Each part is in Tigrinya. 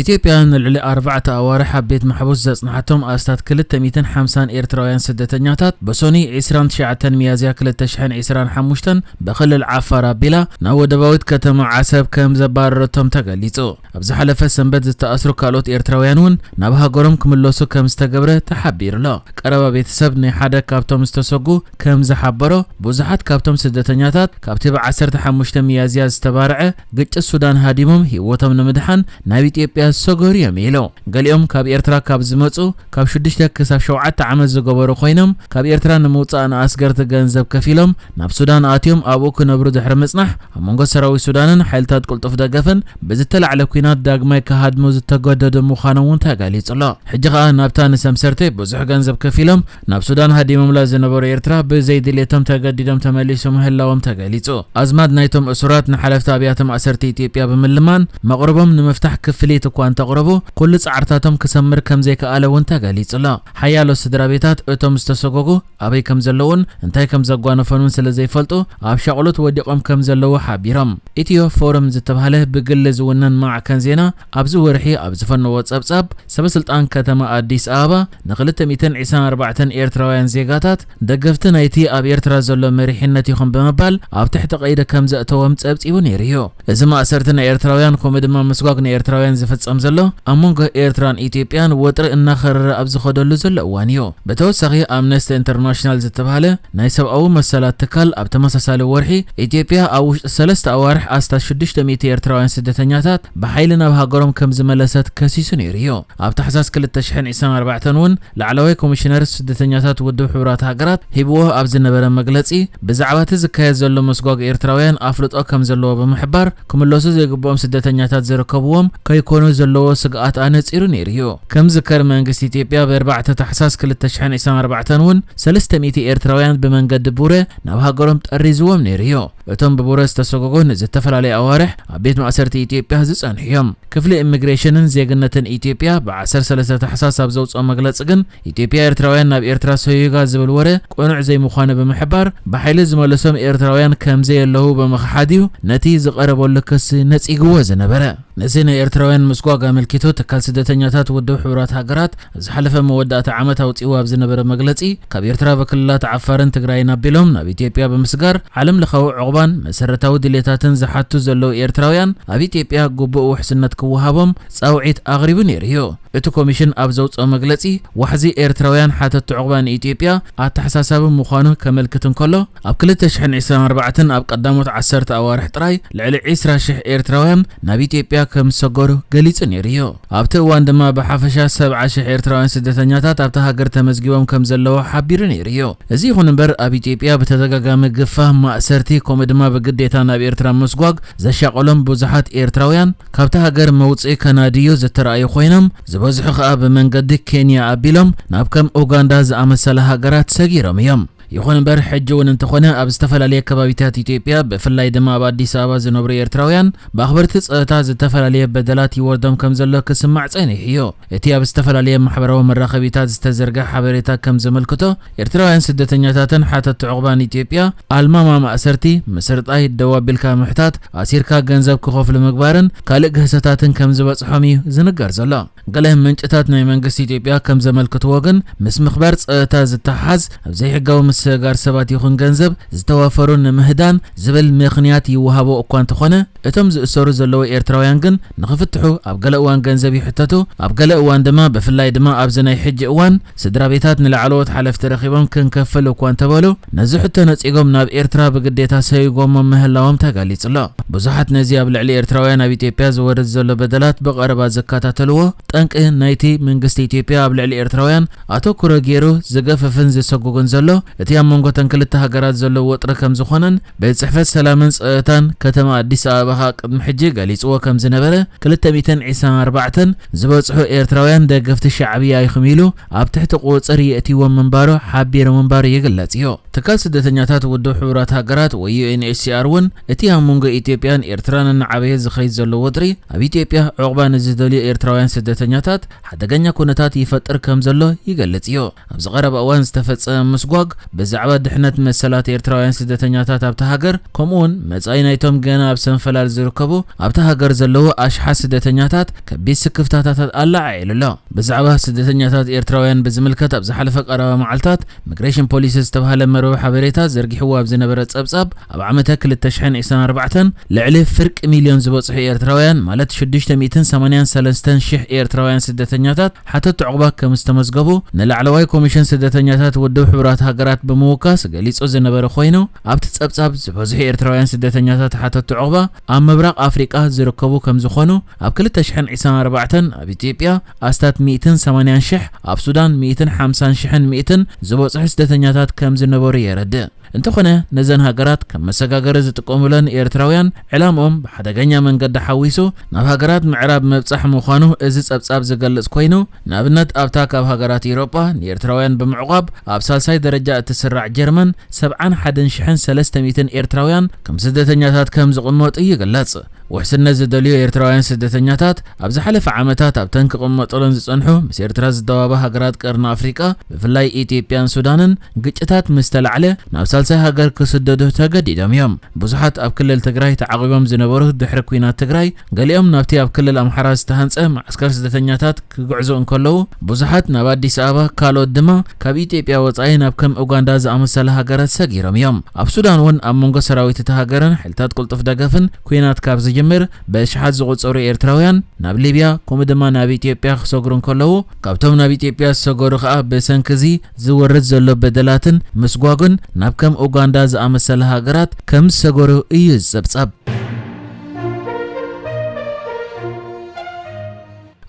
ኢትዮጵያን ልዕሊ 4 ኣዋርሕ ቤት ማሕቡስ ዘጽንሓቶም ኣስታት 250 ኤርትራውያን ስደተኛታት በሶኒ 29 ሚያዝያ 2025 በክልል ዓፋር ኣቢላ ናብ ወደባዊት ከተማ ዓሰብ ከም ዘባረረቶም ተገሊጹ። ኣብ ዝሓለፈ ሰንበት ዝተኣስሩ ካልኦት ኤርትራውያን እውን ናብ ሃገሮም ክምለሱ ከም ዝተገብረ ተሓቢሩሎ። ቀረባ ቤተሰብ ናይ ሓደ ካብቶም ዝተሰጉ ከም ዝሓበሮ ብዙሓት ካብቶም ስደተኛታት ካብቲ ብ15 ሚያዝያ ዝተባረዐ ግጭት ሱዳን ሃዲሞም ህይወቶም ንምድሓን ናብ ኢትዮጵያ ሰጎሪዮም ኢሎ ገሊኦም ካብ ኤርትራ ካብ ዝመጹ ካብ 6 ክሳብ 7 ዓመት ዝገበሩ ኮይኖም ካብ ኤርትራ ንምውጻእ ንኣስገርቲ ገንዘብ ከፊሎም ናብ ሱዳን ኣትዮም ኣብኡ ክነብሩ ድሕሪ ምጽናሕ ኣብ መንጎ ሰራዊት ሱዳንን ሓይልታት ቁልጡፍ ደገፍን ብዝተላዕለ ኩናት ዳግማይ ከሃድሙ ዝተገደዱ ምዃኖም እውን ተገሊጹሎ። ሕጂ ኸኣ ናብታ ንሰምሰርቴ ብዙሕ ገንዘብ ከፊሎም ናብ ሱዳን ሃዲሞምላ ዝነበሩ ኤርትራ ብዘይድሌቶም ተገዲዶም ተመሊሶም ምህላዎም ተገሊጹ። ኣዝማድ ናይቶም እሱራት ንሓለፍቲ ኣብያተ ማእሰርቲ ኢትዮጵያ ብምልማን መቕረቦም ንምፍታሕ ክፍሊት እኳ እንተቕረቡ ኩሉ ጻዕርታቶም ክሰምር ከም ዘይከኣለ እውን ተገሊጹሎ። ሓያሎ ስድራቤታት እቶም ዝተሰጎጉ ኣበይ ከም ዘለውን እንታይ ከም ዘጓነፈኑን ስለ ዘይፈልጡ ኣብ ሻቕሎት ወዲቖም ከም ዘለዉ ሓቢሮም። ኢትዮ ፎረም ዝተባህለ ብግሊ ዝውነን ማዕከን ዜና ኣብዚ ወርሒ ኣብ ዝፈነወ ጸብጻብ ሰበስልጣን ከተማ ኣዲስ ኣበባ ን224 ኤርትራውያን ዜጋታት ደገፍቲ ናይቲ ኣብ ኤርትራ ዘሎ መሪሕነት ይኹን ብምባል ኣብ ትሕቲ ቀይዲ ከም ዘእተዎም ጸብጺቡ ነይሩ። እዚ ማእሰርቲ ናይ ኤርትራውያን ከምኡ ድማ ምስጓግ ናይ ኤርትራውያን ዝፍጸም ዘሎ ኣብ መንጎ ኤርትራን ኢትዮጵያን ወጥሪ እናኸረረ ኣብ ዝኸደሉ ዘሎ እዋን እዩ። ብተወሳኺ ኣምነስቲ ኢንተርናሽናል ዝተባህለ ናይ ሰብኣዊ መሰላት ትካል ኣብ ተመሳሳሊ ወርሒ ኢትዮጵያ ኣብ ውሽጢ 3 ኣዋርሕ ኣስታት 600 ኤርትራውያን ስደተኛታት ብሓይሊ ናብ ሃገሮም ከም ዝመለሰት ከሲሱ ነይሩ እዩ። ኣብ ታሕሳስ 2024 እውን ላዕለዋይ ኮሚሽነር ስደተኛታት ውድብ ሕብራት ሃገራት ሂብዎ ኣብ ዝነበረ መግለጺ ብዛዕባ እቲ ዝካየድ ዘሎ መስጓግ ኤርትራውያን ኣፍልጦ ከም ዘለዎ ብምሕባር ክምለሱ ዘይግብኦም ስደተኛታት ዝርከብዎም ከይኮኑ ዘለዎ ስግኣት ኣነጺሩ ነይሩ እዩ። ከም ዝከር መንግስቲ ኢትዮጵያ ብ4 ታሕሳስ 2024 እውን 300 ኤርትራውያን ብመንገዲ ቡረ ናብ ሃገሮም ጠሪዝዎም ነይሩ እዩ። እቶም ብቡረ ዝተሰጎጉን ዝተፈላለዩ ኣዋርሕ ኣብ ቤት ማእሰርቲ ኢትዮጵያ ዝጸንሑ እዮም። ክፍሊ ኢሚግሬሽንን ዜግነትን ኢትዮጵያ ብ13 ታሕሳስ ኣብ ዘውፅኦ መግለጺ ግን ኢትዮጵያ ኤርትራውያን ናብ ኤርትራ ሰዩጋ ዝብል ወረ ቁኑዕ ዘይምዃኑ ብምሕባር ብሓይሊ ዝመለሶም ኤርትራውያን ከም ዘየለዉ ብምኽሓድ እዩ ነቲ ዝቐረበሉ ክስ ነጺግዎ ዝነበረ። ነዚ ናይ ኤርትራውያን ምስጓግ ኣመልኪቱ ትካል ስደተኛታት ውድብ ሕብራት ሃገራት ዝሓለፈ መወዳእታ ዓመት ኣውፂኡ ኣብ ዝነበረ መግለጺ ካብ ኤርትራ በክልላት ዓፋርን ትግራይን ኣቢሎም ናብ ኢትዮጵያ ብምስጋር ዓለም ለኻዊ ዕቑባን መሰረታዊ ድሌታትን ዝሓቱ ዘለዉ ኤርትራውያን ኣብ ኢትዮጵያ ግቡእ ውሕስነት ክወሃቦም ጻውዒት ኣቕሪቡ ነይሩ እዩ። እቲ ኮሚሽን ኣብ ዘውፅኦ መግለጺ ዋሕዚ ኤርትራውያን ሓተቱ ዕቑባ ንኢትዮጵያ ኣተሓሳሳቢ ምዃኑ ከመልክት እንከሎ ኣብ 2024 ኣብ ቀዳሞት 10 ኣዋርሕ ጥራይ ልዕሊ 20,000 ኤርትራውያን ናብ ኢትዮጵያ ከም ዝሰገሩ ገሊጹ ነይሩ እዩ። ኣብቲ እዋን ድማ ብሓፈሻ 70,000 ኤርትራውያን ስደተኛታት ኣብቲ ሃገር ተመዝጊቦም ከም ዘለዎ ሓቢሩ ነይሩ እዩ። እዚ ይኹን እምበር ኣብ ኢትዮጵያ ብተደጋጋሚ ግፋህ ማእሰርቲ ከምኡ ድማ ብግዴታ ናብ ኤርትራ ምስጓግ ዘሻቀሎም ብዙሓት ኤርትራውያን ካብቲ ሃገር መውፅኢ ከናድዩ ዝተረኣዩ ኮይኖም ዝበዝሑ ኸኣ ብመንገዲ ኬንያ ኣቢሎም ናብ ከም ኡጋንዳ ዝኣመሰለ ሃገራት ሰጊሮም እዮም። ይኹን እምበር ሕጂ እውን እንተኾነ ኣብ ዝተፈላለየ ከባቢታት ኢትዮጵያ ብፍላይ ድማ ኣብ ኣዲስ ኣበባ ዝነብሩ ኤርትራውያን ብኣኽበርቲ ፀጥታ ዝተፈላለየ በደላት ይወርዶም ከም ዘሎ ክስማዕ ጸኒሑ እዩ። እቲ ኣብ ዝተፈላለየ ማሕበራዊ መራኸቢታት ዝተዘርግሐ ሓበሬታ ከም ዘመልክቶ ኤርትራውያን ስደተኛታትን ሓተቱ ዕቑባ ንኢትዮጵያ ኣልማማ ማእሰርቲ ምስርጣይ ደው ኣቢልካ ምሕታት ኣሲርካ ገንዘብ ክኸፍሉ ምግባርን ካልእ ግህሰታትን ከም ዝበጽሖም እዩ ዝንገር ዘሎ። ገለ ምንጭታት ናይ መንግስቲ ኢትዮጵያ ከም ዘመልክትዎ ግን ምስ ምኽባር ፀጥታ ዝተሓዝ ኣብ ዘይሕጋዊ ምስጋር ሰባት ይኹን ገንዘብ ዝተዋፈሩ ንምህዳን ዝብል ምኽንያት ይወሃቦ እኳ እንተኾነ እቶም ዝእሰሩ ዘለዉ ኤርትራውያን ግን ንኽፍትሑ ኣብ ገለ እዋን ገንዘብ ይሕተቱ፣ ኣብ ገለ እዋን ድማ ብፍላይ ድማ ኣብዚ ናይ ሕጂ እዋን ስድራ ቤታት ንላዕለዎት ሓለፍቲ ረኺቦም ክንከፍል እኳ እንተበሉ ነዚ ሕቶ ነጺጎም ናብ ኤርትራ ብግዴታ ሰይጎሞም ምህላዎም ተገሊጹሎ። ብዙሓት ነዚ ኣብ ልዕሊ ኤርትራውያን ኣብ ኢትዮጵያ ዝወርድ ዘሎ በደላት ብቐረባ ዝከታተልዎ ጠንቂ ናይቲ መንግስቲ ኢትዮጵያ ኣብ ልዕሊ ኤርትራውያን ኣተኩሮ ገይሩ ዝገፈፍን ዝሰጉጉን ዘሎ እቲ ኣብ መንጎተን ክልተ ሃገራት ዘሎ ወጥሪ ከም ዝኾነን ቤት ጽሕፈት ሰላምን ፀጥታን ከተማ ኣዲስ ኣበባ ቅድሚ ሕጂ ገሊጽዎ ከም ዝነበረ 224 ዝበጽሑ ኤርትራውያን ደገፍቲ ሻዕብያ ይኹም ኢሉ ኣብ ትሕቲ ቁፅር የእትይዎም ምንባሮ ሓቢሩ ምንባሩ ይግለጽ እዩ። ትካል ስደተኛታት ውድብ ሕብራት ሃገራት ወይ UNHCR እውን እቲ ኣብ መንጎ ኢትዮጵያን ኤርትራን እናዓበየ ዝኸይድ ዘሎ ወጥሪ ኣብ ኢትዮጵያ ዕቑባ ንዝደልዩ ኤርትራውያን ስደተኛታት ሓደገኛ ኩነታት ይፈጥር ከም ዘሎ ይገልጽ እዩ። ኣብ ዝቐረበ እዋን ዝተፈጸመ ምስጓግ بزعبة دحنت مسلات إيرتراويان سدتنياتات أبتا هاجر كمون مزاينايتهم جانا أبسن فلال زركبو أبتا هاجر زلو أشحا سدتنياتات كبيس كفتاتات ألا عيل لا بزعبة سدتنياتات إيرتراويان بزملكت أبز حلفك أربع معلتات ميغريشن بوليسز تبها مروح حبريتا زرقي حواب زنبرت أبصاب أبعمتها كل التشحين إسان 4 لعلي فرق مليون زبوصح إيرتراويان مالت 683 شح إيرتراويان سدتنياتات حتى تعقبا كمستمزقبو نلعلواي كوميشن سدتنياتات ودو حبرات هاجرات بموكاس قليصو زنبر خوينو أبت أبصاب زبوصح إيرتراويان سدتنياتات حتى تعقبا أم مبرق أفريقيا زركبو كم زخونو أب كل التشحين إسان 4 أب إثيوبيا أستات 280 شح أب سودان 250 شحن 200 زبوصح سدتنياتات كم زنبر يرد انتخنا نزن هاجرات كم مسجاجر زتقوملن إيرتراويان علامهم بحدقنيا من قد حويسو ناب هاجرات معراب مبصح مخانو إزز أبصاب زقلص كوينو نابنت أبتاك أب هاجرات أوروبا إيرتراويان بمعقاب أبسال ساي درجة تسرع جرمن 7 شحن 300 إيرتراويان كم سدتنياتات كم زقموت يقلص وحسن نزدليو إيرتراويان سدتنياتات أبز حلف عامتات أبتنك قمطولن زصنحو مس إيرتراز الدوابة هاجرات قرن أفريقيا بفلاي إثيوبيان سودانن قጭታት مستلعله نابسال ساي هاجر كسددو تجديدهم يوم بزحات أب كلل تجراي تعقبهم زنبره دحر كوينات تجراي قاليهم نابتي أب كلل أمحراز تهنصه معسكر سدتنياتات كغعزو انكلو بزحات ناب አዲስ አበባ ካልኦት ድማ ካብ ኢትዮጵያ ወጻኢ ናብ ከም ኡጋንዳ ዝኣመሰለ ሃገራት ሰጊሮም እዮም ኣብ ሱዳን ውን ኣብ መንጎ ሰራዊት ተሃገረን ሕልታት ቁልጥፍ ደገፍን ኩናት ካብ ዝጅምር በሽሓት ዝቁፀሩ ኤርትራውያን ናብ ሊብያ ከምኡ ድማ ናብ ኢትዮጵያ ክሰግሩ እንከለዉ ካብቶም ናብ ኢትዮጵያ ዝሰገሩ ከዓ በሰንክዚ ዝወርድ ዘሎ በደላትን ምስጓጉን ናብ ከም ኡጋንዳ ዝኣመሰለ ሃገራት ከም ዝሰገሩ እዩ ዝጸብጸብ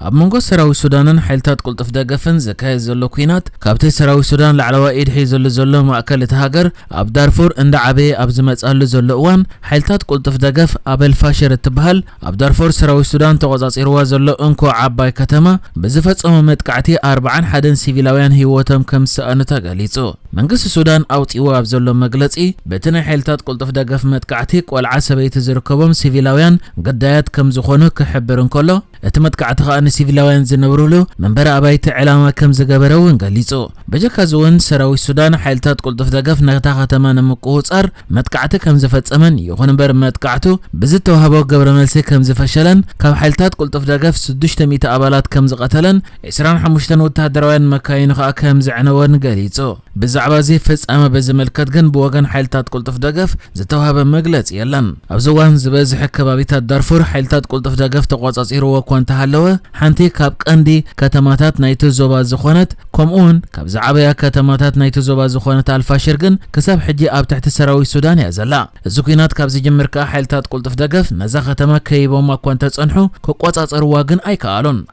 أب منقو سراوي سودانن حيلتات قلطف دقفن زكاية زلو كوينات كابتي سراوي سودان لعلوا إيدحي زلو مأكل تهاجر أب دارفور اند عبي أب زمت أهل زلو وان حيلتات قلطف دقف أب الفاشر التبهل أب دارفور سراوي سودان توغزاز إروا زلو انكو عباي كتما بزفت أمامت كعتي 40 سيفيلاويان هيواتهم كم سأنتا قليتو منقس السودان أوت إواب زلو مقلتي بتنا حيلتات قلطف دقف متكعتيك والعسبي تزركبهم سيفيلاويان قدايات كم زخونو كحبرن كله اتمت كعتها أن سيفيلاويان زنبرولو منبر أبايت علامة كم زقبرون قليتو بجاكا زون سراوي السودان حيلتات قلطف دقف نغتا ختمان مقوص أر متكعتي كم زفت أمن يخون بر متكعتو بزت وهبو قبر ملسي كم زفشلن كاب حيلتات قلطف دقف 600 أبالات كم زقتلن 25 وتهدروان مكاين خا كم زعنوان قليتو بزعبازي فس أما بزملكت جن بوغن حيلتات قلطف دقف زتوهب مقلت يلن أبزوان زبازح كبابيتات دارفور حيلتات قلطف دقف تقوص إيرو كون تهلوه حنتي كاب قندي كتماتات نايتو زوبا زخونت كومون كاب زعبيا كتماتات نايتو زوبا زخونت الفاشرجن كسب حجي أب تحت سراوي السودان يا زلا الزكينات كاب زجمر كا حيلتات قلطف دقف نزاخة تما كيبو ما كون تصنحو كقوص أرواجن أي كالون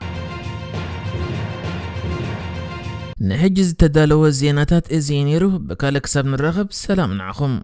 نحجز تدالو الزيناتات إزينيرو بكالك سب نرغب سلام نعخم